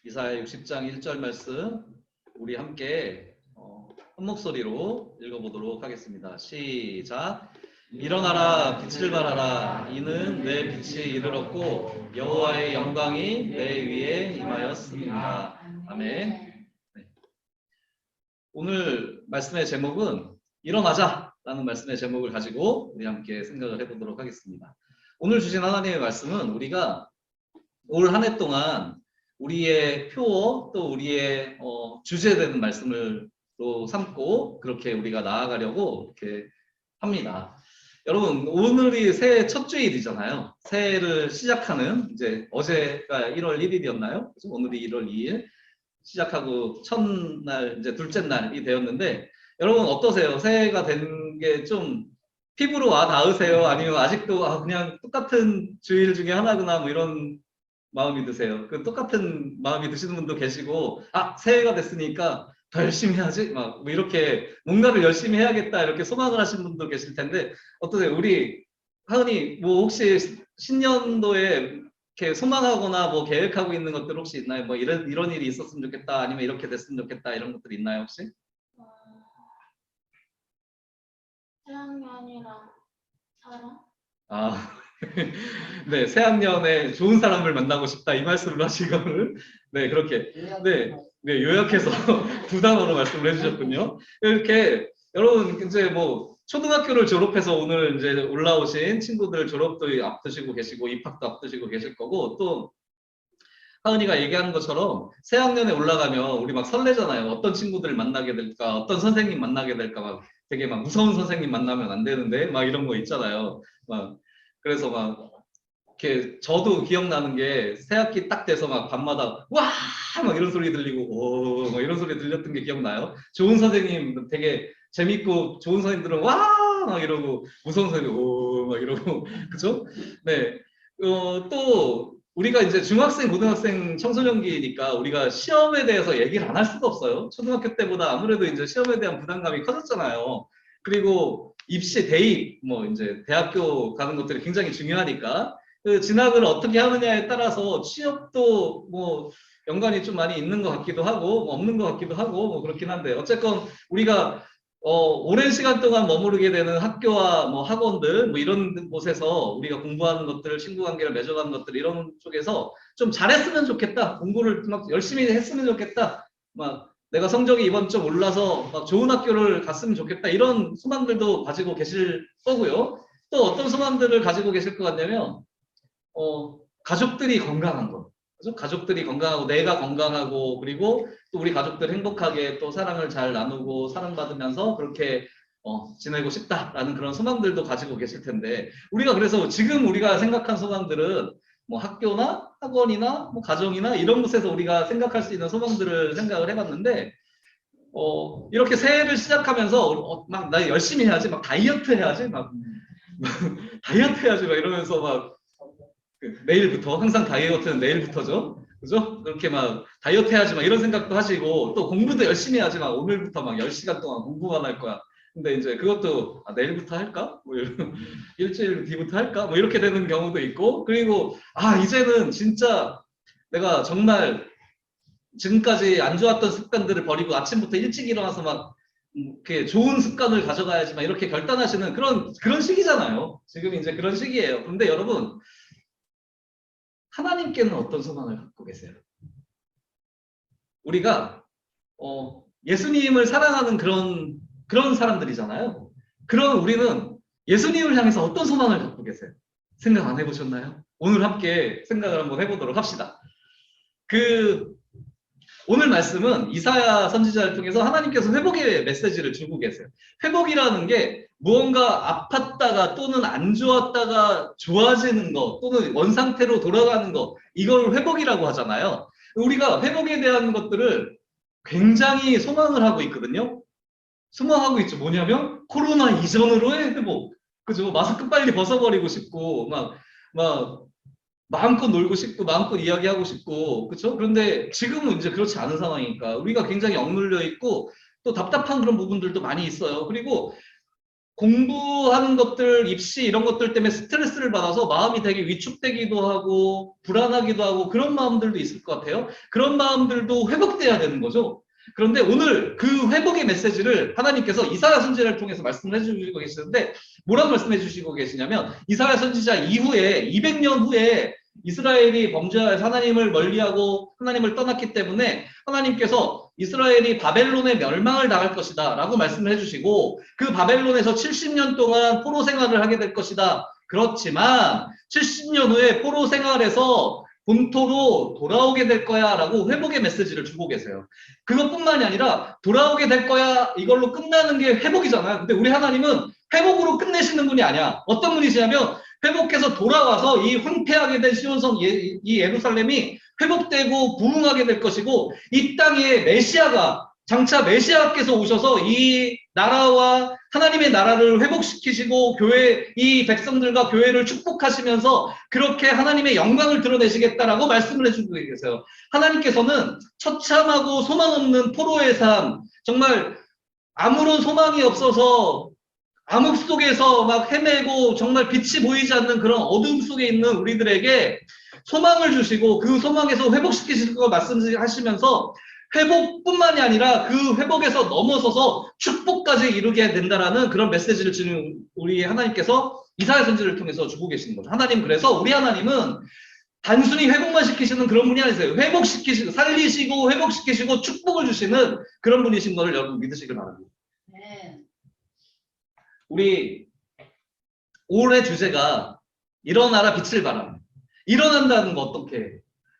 이사야 60장 1절 말씀 우리 함께 한 목소리로 읽어보도록 하겠습니다. 시작. 일어나라 빛을 발하라 이는 내 빛이 이르렀고 여호와의 영광이 내 위에 임하였습니다. 아멘. 네. 오늘 말씀의 제목은 일어나자 라는 말씀의 제목을 가지고 우리 함께 생각을 해보도록 하겠습니다. 오늘 주신 하나님의 말씀은 우리가 올 한 해 동안 우리의 표어 또 우리의 주제되는 말씀을 또 삼고 그렇게 우리가 나아가려고 이렇게 합니다. 여러분, 오늘이 새해 첫 주일이잖아요. 새해를 시작하는 이제 어제가 1월 1일이었나요? 오늘이 1월 2일 시작하고 첫날 이제 둘째 날이 되었는데 여러분 어떠세요? 새해가 된 게 좀 피부로 와 닿으세요? 아니면 아직도 그냥 똑같은 주일 중에 하나구나 뭐 이런 마음이 드세요? 그 똑같은 마음이 드시는 분도 계시고 새해가 됐으니까 더 열심히 해야지 막 뭐 이렇게 뭔가를 열심히 해야겠다 이렇게 소망을 하시는 분도 계실 텐데 어떠세요? 우리 하은이 뭐 혹시 신년도에 이렇게 소망하거나 뭐 계획하고 있는 것들 혹시 있나요? 뭐 이런 일이 있었으면 좋겠다 아니면 이렇게 됐으면 좋겠다 이런 것들 있나요 혹시? 새학년이랑 사랑? 네, 새학년에 좋은 사람을 만나고 싶다 이 말씀을 하시거를 네 그렇게 네 요약해서 두 단어로 말씀을 해주셨군요. 이렇게 여러분 이제 뭐 초등학교를 졸업해서 오늘 이제 올라오신 친구들 졸업도 앞두시고 계시고 입학도 앞두시고 계실 거고 또 하은이가 얘기하는 것처럼 새학년에 올라가면 우리 막 설레잖아요. 어떤 친구들 만나게 될까, 어떤 선생님 만나게 될까, 막 되게 막 무서운 선생님 만나면 안 되는데 막 이런 거 있잖아요. 막 그래서 막 이렇게 저도 기억나는 게 새학기 딱 돼서 막 밤마다 와 막 이런 소리 들리고 오 막 이런 소리 들렸던 게 기억나요. 좋은 선생님 되게 재밌고 좋은 선생님들은 와 막 이러고 무서운 선생님 오 막 이러고 그죠? 네. 또 우리가 이제 중학생, 고등학생, 청소년기니까 우리가 시험에 대해서 얘기를 안 할 수가 없어요. 초등학교 때보다 아무래도 이제 시험에 대한 부담감이 커졌잖아요. 그리고 입시, 대입, 뭐 이제 대학교 가는 것들이 굉장히 중요하니까 그 진학을 어떻게 하느냐에 따라서 취업도 뭐 연관이 좀 많이 있는 것 같기도 하고 뭐 없는 것 같기도 하고 뭐 그렇긴 한데 어쨌건 우리가 오랜 시간 동안 머무르게 되는 학교와 뭐 학원들 뭐 이런 곳에서 우리가 공부하는 것들, 친구 관계를 맺어가는 것들 이런 쪽에서 좀 잘했으면 좋겠다. 공부를 막 열심히 했으면 좋겠다. 막 내가 성적이 이번 좀 올라서 막 좋은 학교를 갔으면 좋겠다. 이런 소망들도 가지고 계실 거고요. 또 어떤 소망들을 가지고 계실 것 같냐면 가족들이 건강한 거. 그죠? 가족들이 건강하고 내가 건강하고 그리고 또 우리 가족들 행복하게 또 사랑을 잘 나누고 사랑받으면서 그렇게 지내고 싶다라는 그런 소망들도 가지고 계실 텐데 우리가 그래서 지금 우리가 생각한 소망들은 뭐 학교나 학원이나 뭐 가정이나 이런 곳에서 우리가 생각할 수 있는 소망들을 생각을 해봤는데 이렇게 새해를 시작하면서 막 나 열심히 해야지 막 다이어트 해야지 막 다이어트 해야지 막 이러면서 막 내일부터 항상 다이어트는 내일부터죠. 그죠? 그렇게 막 다이어트 해야지 막 이런 생각도 하시고 또 공부도 열심히 하지 막 오늘부터 막 10시간 동안 공부만 할 거야. 근데 이제 그것도 내일부터 할까? 뭐 일주일 뒤부터 할까? 뭐 이렇게 되는 경우도 있고 그리고 이제는 진짜 내가 정말 지금까지 안 좋았던 습관들을 버리고 아침부터 일찍 일어나서 막 이렇게 좋은 습관을 가져가야지 막 이렇게 결단하시는 그런 시기잖아요. 지금 이제 그런 시기예요. 근데 여러분 하나님께는 어떤 소망을 갖고 계세요? 우리가 예수님을 사랑하는 그런 사람들이잖아요. 그럼 우리는 예수님을 향해서 어떤 소망을 갖고 계세요? 생각 안 해보셨나요? 오늘 함께 생각을 한번 해보도록 합시다. 오늘 말씀은 이사야 선지자를 통해서 하나님께서 회복의 메시지를 주고 계세요. 회복이라는 게 무언가 아팠다가 또는 안 좋았다가 좋아지는 거 또는 원상태로 돌아가는 거 이걸 회복이라고 하잖아요. 우리가 회복에 대한 것들을 굉장히 소망을 하고 있거든요. 소망하고 있죠. 뭐냐면 코로나 이전으로의 회복. 그죠? 마스크 빨리 벗어버리고 싶고 막 마음껏 놀고 싶고 마음껏 이야기하고 싶고 그렇죠? 그런데 지금은 이제 그렇지 않은 상황이니까 우리가 굉장히 억눌려 있고 또 답답한 그런 부분들도 많이 있어요. 그리고 공부하는 것들, 입시 이런 것들 때문에 스트레스를 받아서 마음이 되게 위축되기도 하고 불안하기도 하고 그런 마음들도 있을 것 같아요. 그런 마음들도 회복돼야 되는 거죠. 그런데 오늘 그 회복의 메시지를 하나님께서 이사야 선지자를 통해서 말씀을 해주시고 계시는데 뭐라고 말씀해 주시고 계시냐면 이사야 선지자 이후에 200년 후에 이스라엘이 범죄하여서 하나님을 멀리하고 하나님을 떠났기 때문에 하나님께서 이스라엘이 바벨론의 멸망을 당할 것이다 라고 말씀을 해주시고 그 바벨론에서 70년 동안 포로 생활을 하게 될 것이다. 그렇지만 70년 후에 포로 생활에서 본토로 돌아오게 될 거야 라고 회복의 메시지를 주고 계세요. 그것뿐만이 아니라 돌아오게 될 거야 이걸로 끝나는 게 회복이잖아요. 근데 우리 하나님은 회복으로 끝내시는 분이 아니야. 어떤 분이시냐면 회복해서 돌아와서 이 황폐하게 된 시온성 이 예루살렘이 회복되고 부흥하게 될 것이고 이 땅에 메시아가 장차 메시아께서 오셔서 이 나라와 하나님의 나라를 회복시키시고 교회 이 백성들과 교회를 축복하시면서 그렇게 하나님의 영광을 드러내시겠다라고 말씀을 해주고 계세요. 하나님께서는 처참하고 소망 없는 포로의 삶, 정말 아무런 소망이 없어서 암흑 속에서 막 헤매고 정말 빛이 보이지 않는 그런 어둠 속에 있는 우리들에게 소망을 주시고 그 소망에서 회복시키실 걸 말씀하시면서 회복뿐만이 아니라 그 회복에서 넘어서서 축복까지 이루게 된다라는 그런 메시지를 지금 우리 하나님께서 이사야 선지를 통해서 주고 계시는 거죠. 하나님 그래서 우리 하나님은 단순히 회복만 시키시는 그런 분이 아니세요. 회복시키시고 살리시고 회복시키시고 축복을 주시는 그런 분이신 것을 여러분 믿으시길 바랍니다. 네. 우리 올해 주제가 일어나라 빛을 발하라. 일어난다는 거 어떻게 해?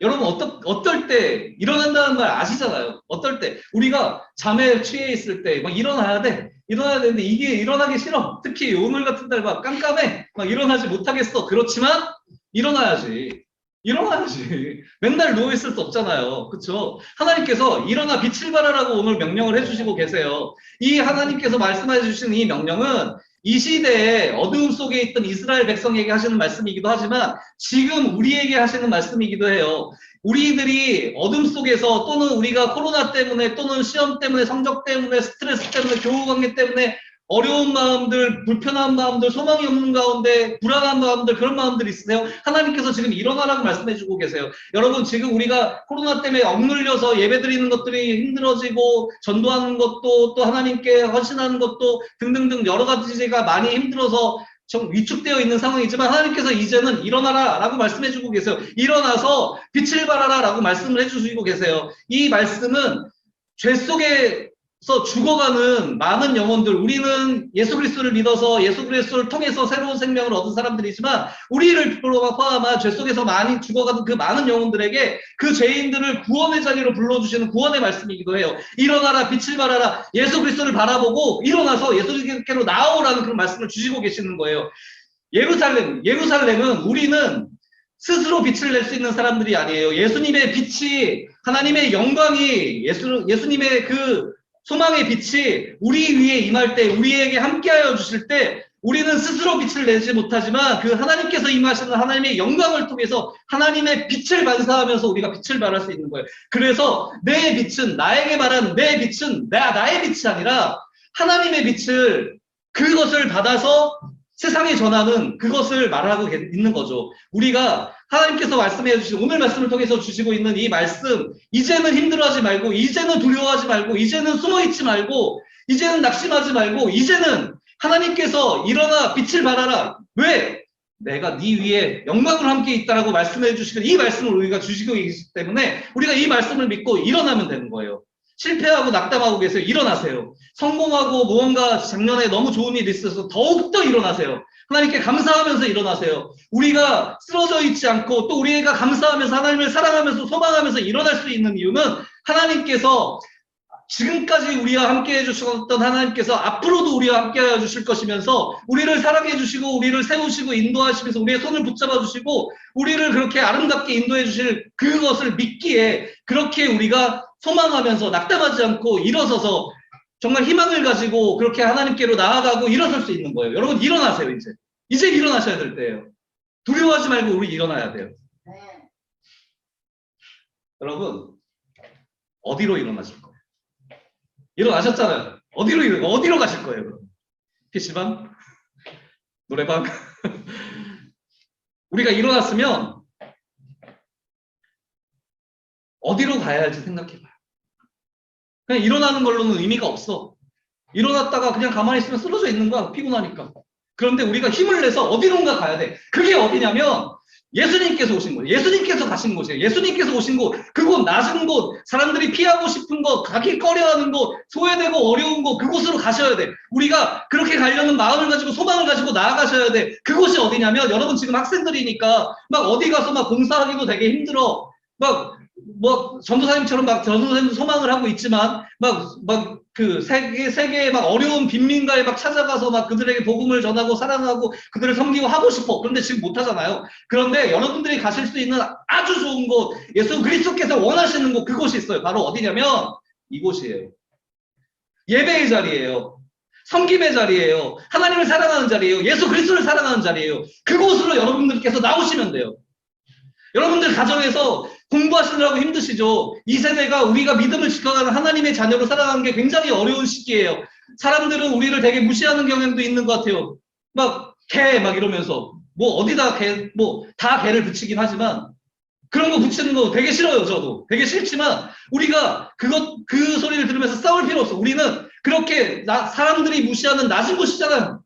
여러분 어떨 때 일어난다는 말 아시잖아요. 어떨 때 우리가 잠에 취해 있을 때 막 일어나야 돼. 일어나야 되는데 이게 일어나기 싫어. 특히 오늘 같은 날 막 깜깜해. 막 일어나지 못하겠어. 그렇지만 일어나야지. 일어나야지. 맨날 누워있을 수 없잖아요. 그쵸? 하나님께서 일어나 빛을 발하라고 오늘 명령을 해주시고 계세요. 이 하나님께서 말씀해 주신 이 명령은 이 시대에 어두움 속에 있던 이스라엘 백성에게 하시는 말씀이기도 하지만 지금 우리에게 하시는 말씀이기도 해요. 우리들이 어둠 속에서 또는 우리가 코로나 때문에 또는 시험 때문에 성적 때문에 스트레스 때문에 교우 관계 때문에 어려운 마음들, 불편한 마음들, 소망이 없는 가운데 불안한 마음들, 그런 마음들이 있으세요. 하나님께서 지금 일어나라고 말씀해주고 계세요. 여러분 지금 우리가 코로나 때문에 억눌려서 예배드리는 것들이 힘들어지고 전도하는 것도 또 하나님께 헌신하는 것도 등등등 여러 가지가 많이 힘들어서 좀 위축되어 있는 상황이지만 하나님께서 이제는 일어나라 라고 말씀해주고 계세요. 일어나서 빛을 발하라 라고 말씀을 해주시고 계세요. 이 말씀은 죄 속에 죽어가는 많은 영혼들, 우리는 예수 그리스도를 믿어서 예수 그리스도를 통해서 새로운 생명을 얻은 사람들이지만 우리를 포함한 죄 속에서 많이 죽어가는 그 많은 영혼들에게 그 죄인들을 구원의 자리로 불러주시는 구원의 말씀이기도 해요. 일어나라 빛을 발하라. 예수 그리스도를 바라보고 일어나서 예수님께로 나아오라는 그런 말씀을 주시고 계시는 거예요. 예루살렘은 우리는 스스로 빛을 낼 수 있는 사람들이 아니에요. 예수님의 빛이, 하나님의 영광이, 예수님의 그 소망의 빛이 우리 위에 임할 때, 우리에게 함께하여 주실 때 우리는 스스로 빛을 내지 못하지만 그 하나님께서 임하시는 하나님의 영광을 통해서 하나님의 빛을 반사하면서 우리가 빛을 발할 수 있는 거예요. 그래서 내 빛은, 나에게 말하는 내 빛은 나의 빛이 아니라 하나님의 빛을, 그것을 받아서 세상에 전하는 그것을 말하고 있는 거죠. 우리가 하나님께서 말씀해 주신 오늘 말씀을 통해서 주시고 있는 이 말씀, 이제는 힘들어하지 말고, 이제는 두려워하지 말고, 이제는 숨어있지 말고, 이제는 낙심하지 말고, 이제는 하나님께서 일어나 빛을 발하라. 왜? 내가 네 위에 영광으로 함께 있다라고 말씀해 주시는 이 말씀을 우리가 주시고 계시기 때문에 우리가 이 말씀을 믿고 일어나면 되는 거예요. 실패하고 낙담하고 계세요. 일어나세요. 성공하고 무언가 작년에 너무 좋은 일이 있어서 더욱더 일어나세요. 하나님께 감사하면서 일어나세요. 우리가 쓰러져 있지 않고 또 우리가 감사하면서 하나님을 사랑하면서 소망하면서 일어날 수 있는 이유는 하나님께서 지금까지 우리와 함께 해주셨던 하나님께서 앞으로도 우리와 함께 해주실 것이면서 우리를 사랑해 주시고 우리를 세우시고 인도하시면서 우리의 손을 붙잡아 주시고 우리를 그렇게 아름답게 인도해 주실 그것을 믿기에 그렇게 우리가 소망하면서 낙담하지 않고 일어서서 정말 희망을 가지고 그렇게 하나님께로 나아가고 일어설 수 있는 거예요. 여러분 일어나세요. 이제 일어나셔야 될 때예요. 두려워하지 말고 우리 일어나야 돼요. 네. 여러분 어디로 일어나실 거예요? 일어나셨잖아요. 어디로 가실 거예요? 그럼? PC방? 노래방. 우리가 일어났으면 어디로 가야 할지 생각해봐요. 그냥 일어나는 걸로는 의미가 없어. 일어났다가 그냥 가만히 있으면 쓰러져 있는 거야. 피곤하니까. 그런데 우리가 힘을 내서 어디론가 가야 돼. 그게 어디냐면 예수님께서 오신 거예요. 예수님께서 가신 곳이에요. 예수님께서 오신 곳, 그곳 낮은 곳, 사람들이 피하고 싶은 곳, 가기 꺼려하는 곳, 소외되고 어려운 곳, 그곳으로 가셔야 돼. 우리가 그렇게 가려는 마음을 가지고 소망을 가지고 나아가셔야 돼. 그곳이 어디냐면 여러분 지금 학생들이니까 막 어디 가서 막 봉사하기도 되게 힘들어. 막 뭐 전도사님처럼 막 전도사님도 소망을 하고 있지만 막 그 세계의 막 어려운 빈민가에 막 찾아가서 막 그들에게 복음을 전하고 사랑하고 그들을 섬기고 하고 싶어. 그런데 지금 못 하잖아요. 그런데 여러분들이 가실 수 있는 아주 좋은 곳, 예수 그리스도께서 원하시는 곳, 그곳이 있어요. 바로 어디냐면 이곳이에요. 예배의 자리예요. 섬김의 자리예요. 하나님을 사랑하는 자리예요. 예수 그리스도를 사랑하는 자리예요. 그곳으로 여러분들께서 나오시면 돼요. 여러분들 가정에서 공부하시느라고 힘드시죠? 이 세대가 우리가 믿음을 지켜가는 하나님의 자녀로 살아가는 게 굉장히 어려운 시기예요. 사람들은 우리를 되게 무시하는 경향도 있는 것 같아요. 막 이러면서 뭐 어디다 뭐 다 개를 붙이긴 하지만 그런 거 붙이는 거 되게 싫어요. 저도 되게 싫지만 우리가 그 소리를 들으면서 싸울 필요 없어. 우리는 그렇게 사람들이 무시하는 낮은 곳이잖아요.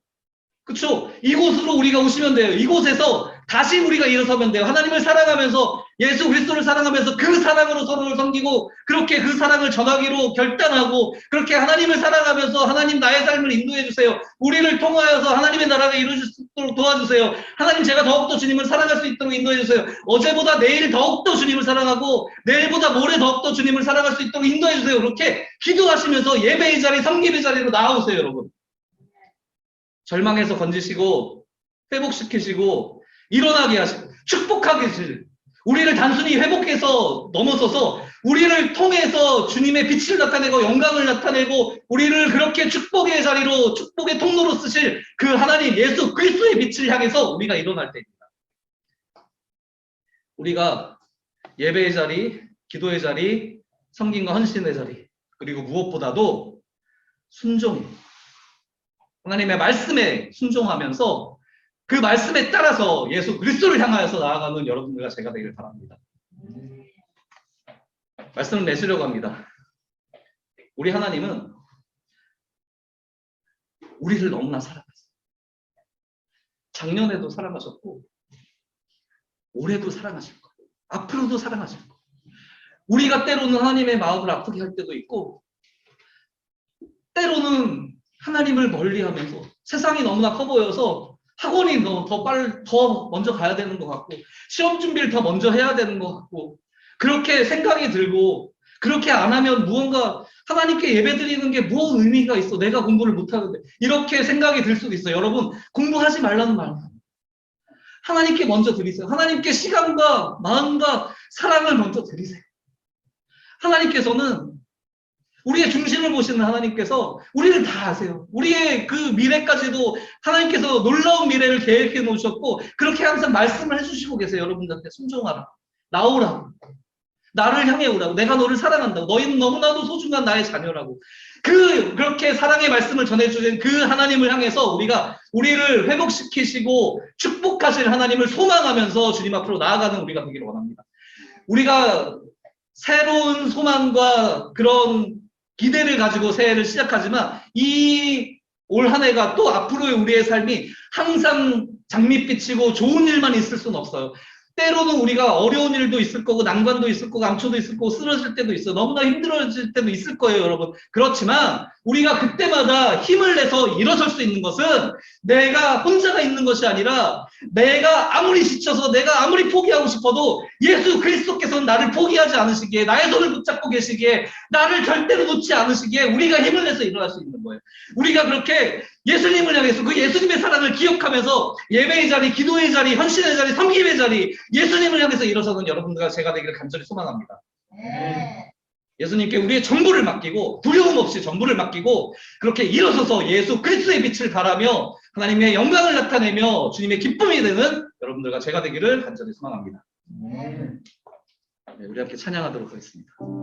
그렇죠? 이곳으로 우리가 오시면 돼요. 이곳에서 다시 우리가 일어서면 돼요. 하나님을 사랑하면서 예수 그리스도를 사랑하면서 그 사랑으로 서로를 섬기고 그렇게 그 사랑을 전하기로 결단하고 그렇게 하나님을 사랑하면서 하나님 나의 삶을 인도해 주세요. 우리를 통하여서 하나님의 나라가 이루어질 수 있도록 도와주세요. 하나님 제가 더욱더 주님을 사랑할 수 있도록 인도해 주세요. 어제보다 내일 더욱더 주님을 사랑하고 내일보다 모레 더욱더 주님을 사랑할 수 있도록 인도해 주세요. 그렇게 기도하시면서 예배의 자리, 섬김의 자리로 나아오세요, 여러분. 절망해서 건지시고 회복시키시고 일어나게 하시고 축복하게 하시고 우리를 단순히 회복해서 넘어서서 우리를 통해서 주님의 빛을 나타내고 영광을 나타내고 우리를 그렇게 축복의 자리로 축복의 통로로 쓰실 그 하나님 예수 그리스도의 빛을 향해서 우리가 일어날 때입니다. 우리가 예배의 자리, 기도의 자리, 섬김과 헌신의 자리 그리고 무엇보다도 순종입니다. 하나님의 말씀에 순종하면서 그 말씀에 따라서 예수 그리스도를 향하여서 나아가는 여러분들과 제가 되기를 바랍니다. 말씀을 맺으려고 합니다. 우리 하나님은 우리를 너무나 사랑하셨어요. 작년에도 사랑하셨고 올해도 사랑하실 거예요. 앞으로도 사랑하실 거예요. 우리가 때로는 하나님의 마음을 아프게 할 때도 있고 때로는 하나님을 멀리하면서 세상이 너무나 커 보여서 학원이 더 먼저 가야 되는 것 같고 시험 준비를 더 먼저 해야 되는 것 같고 그렇게 생각이 들고 그렇게 안 하면 무언가 하나님께 예배드리는 게 무슨 의미가 있어. 내가 공부를 못하는데 이렇게 생각이 들 수도 있어요. 여러분 공부하지 말라는 말 하나님께 먼저 드리세요. 하나님께 시간과 마음과 사랑을 먼저 드리세요. 하나님께서는 우리의 중심을 보시는 하나님께서 우리를 다 아세요. 우리의 그 미래까지도 하나님께서 놀라운 미래를 계획해 놓으셨고 그렇게 항상 말씀을 해주시고 계세요. 여러분들한테 순종하라. 나오라고. 나를 향해 오라고. 내가 너를 사랑한다고. 너희는 너무나도 소중한 나의 자녀라고. 그렇게 사랑의 말씀을 전해주신 그 하나님을 향해서 우리가 우리를 회복시키시고 축복하실 하나님을 소망하면서 주님 앞으로 나아가는 우리가 되기를 원합니다. 우리가 새로운 소망과 그런 기대를 가지고 새해를 시작하지만 이 올 한 해가 또 앞으로의 우리의 삶이 항상 장밋빛이고 좋은 일만 있을 수는 없어요. 때로는 우리가 어려운 일도 있을 거고 난관도 있을 거고 암초도 있을 거고 쓰러질 때도 있어요. 너무나 힘들어질 때도 있을 거예요, 여러분. 그렇지만 우리가 그때마다 힘을 내서 일어설 수 있는 것은 내가 혼자가 있는 것이 아니라 내가 아무리 지쳐서 내가 아무리 포기하고 싶어도 예수 그리스도께서는 나를 포기하지 않으시기에 나의 손을 붙잡고 계시기에 나를 절대로 놓지 않으시기에 우리가 힘을 내서 일어날 수 있는 거예요. 우리가 그렇게 예수님을 향해서 그 예수님의 사랑을 기억하면서 예배의 자리, 기도의 자리, 헌신의 자리, 섬김의 자리 예수님을 향해서 일어서는 여러분들과 제가 되기를 간절히 소망합니다. 예수님께 우리의 전부를 맡기고 두려움 없이 전부를 맡기고 그렇게 일어서서 예수 그리스도의 빛을 발하며 하나님의 영광을 나타내며 주님의 기쁨이 되는 여러분들과 제가 되기를 간절히 소망합니다. 네, 우리 함께 찬양하도록 하겠습니다.